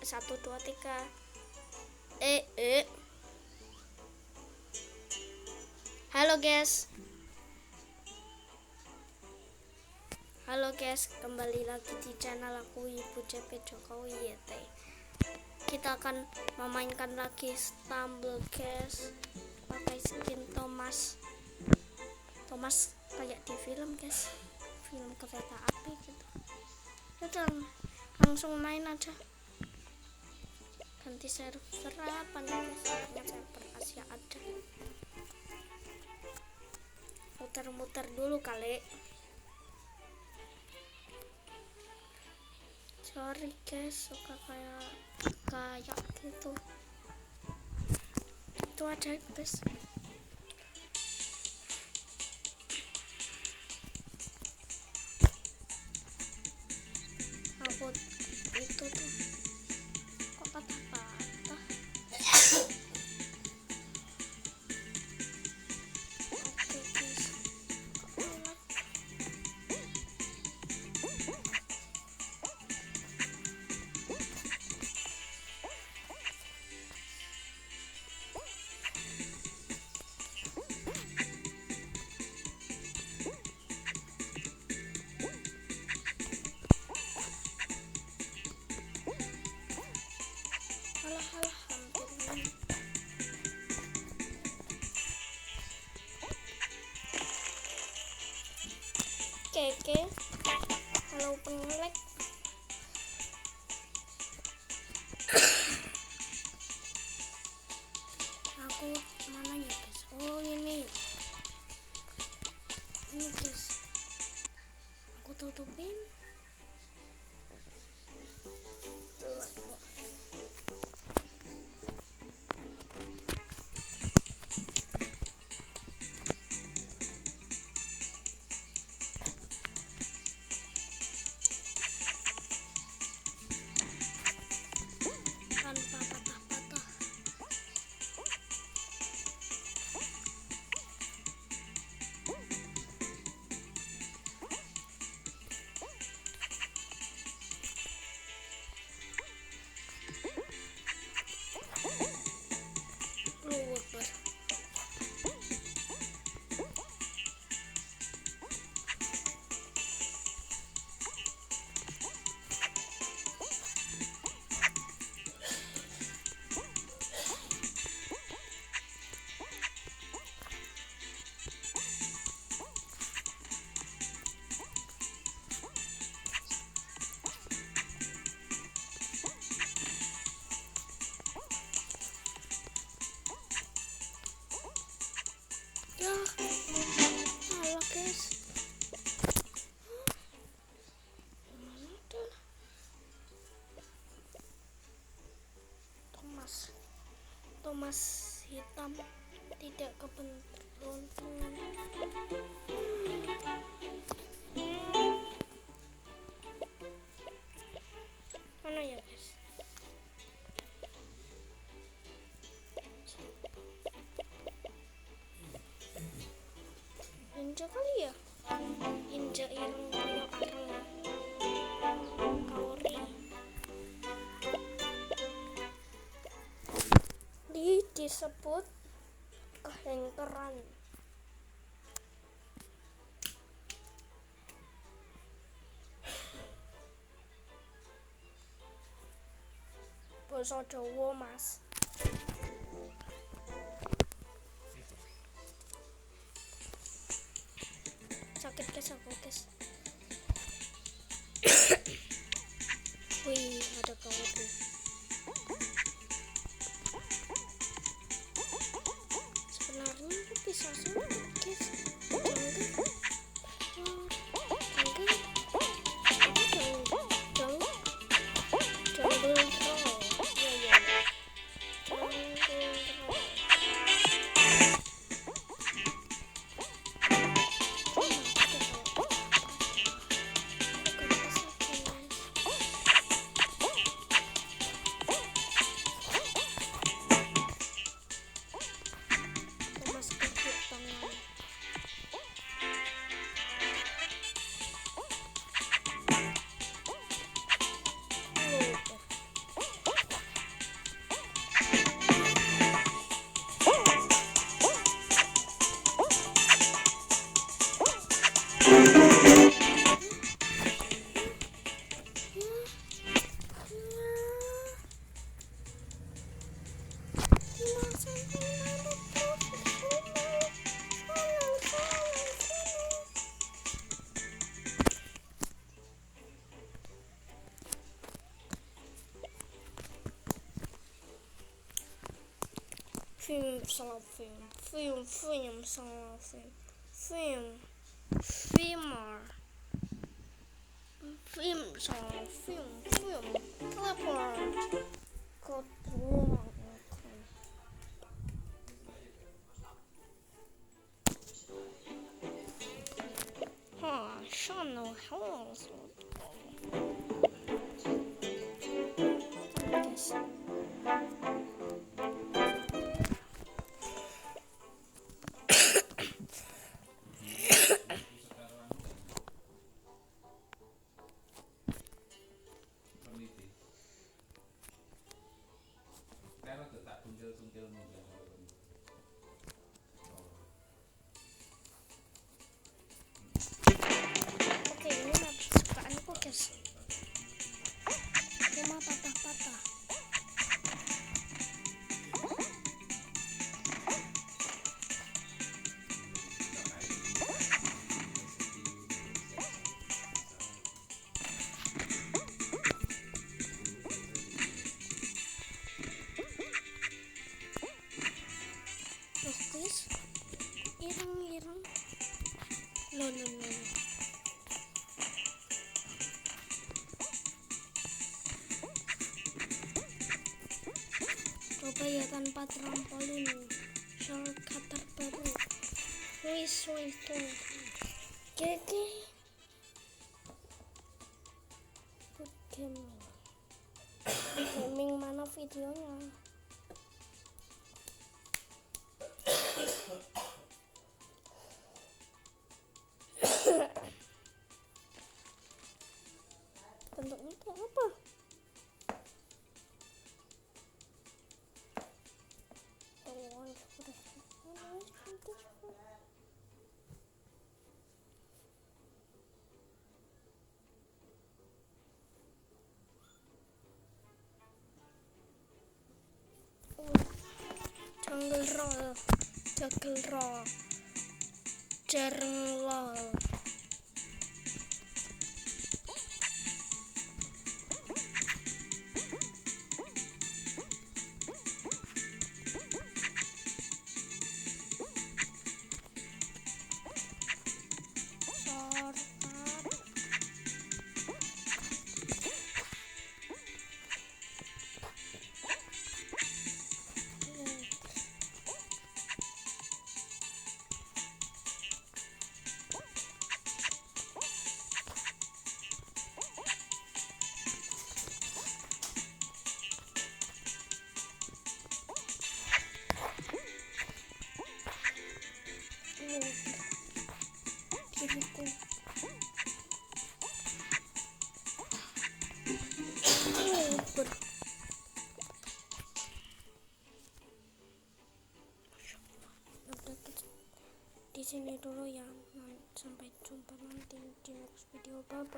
1 2 3. Halo guys, kembali lagi di channel aku Ibu CP Jokowi YT. Kita akan memainkan lagi Stumble guys, pakai skin Thomas kayak di film guys, film kereta api gitu. Udah langsung main aja. Ganti server apa nih guys? Server Asia ada. Muter-muter dulu kali. Sorry guys, suka kayak gitu. Itu aja guys. Aku itu tuh kok patah-patah. Oke guys. Halah, hampir nih. Oke. Halo pengelek. Aku mana ya guys? Oh ini guys. Aku tutupin. Tanpa patah-patah. Luwet. Ya, malah guys. Mana ada Thomas hitam, tidak keberuntungan. Mana ya guys? Injak kali ya? Injak yang arang kaori. Disebut kehengkeran. Basa Jawa mas. Sakit guys aku guys. Wih ada kaori. Sebenarnya aku bisa sulit guys. Film salah film salah filmer film salah film teleport ke ruang channel house guys. Oke, ini map kesukaanku guys. Rumah patah-patah. Loh guys, ireng no. Coba ya tanpa trampolin, shortcut terbaru. Wis tuh. Gege. Good game. Gaming mana videonya? Bentuknya kayak apa? Jungle roll, jarang lol. Diriku di sini dulu ya. Sampai jumpa nanti di next video. Bye bye.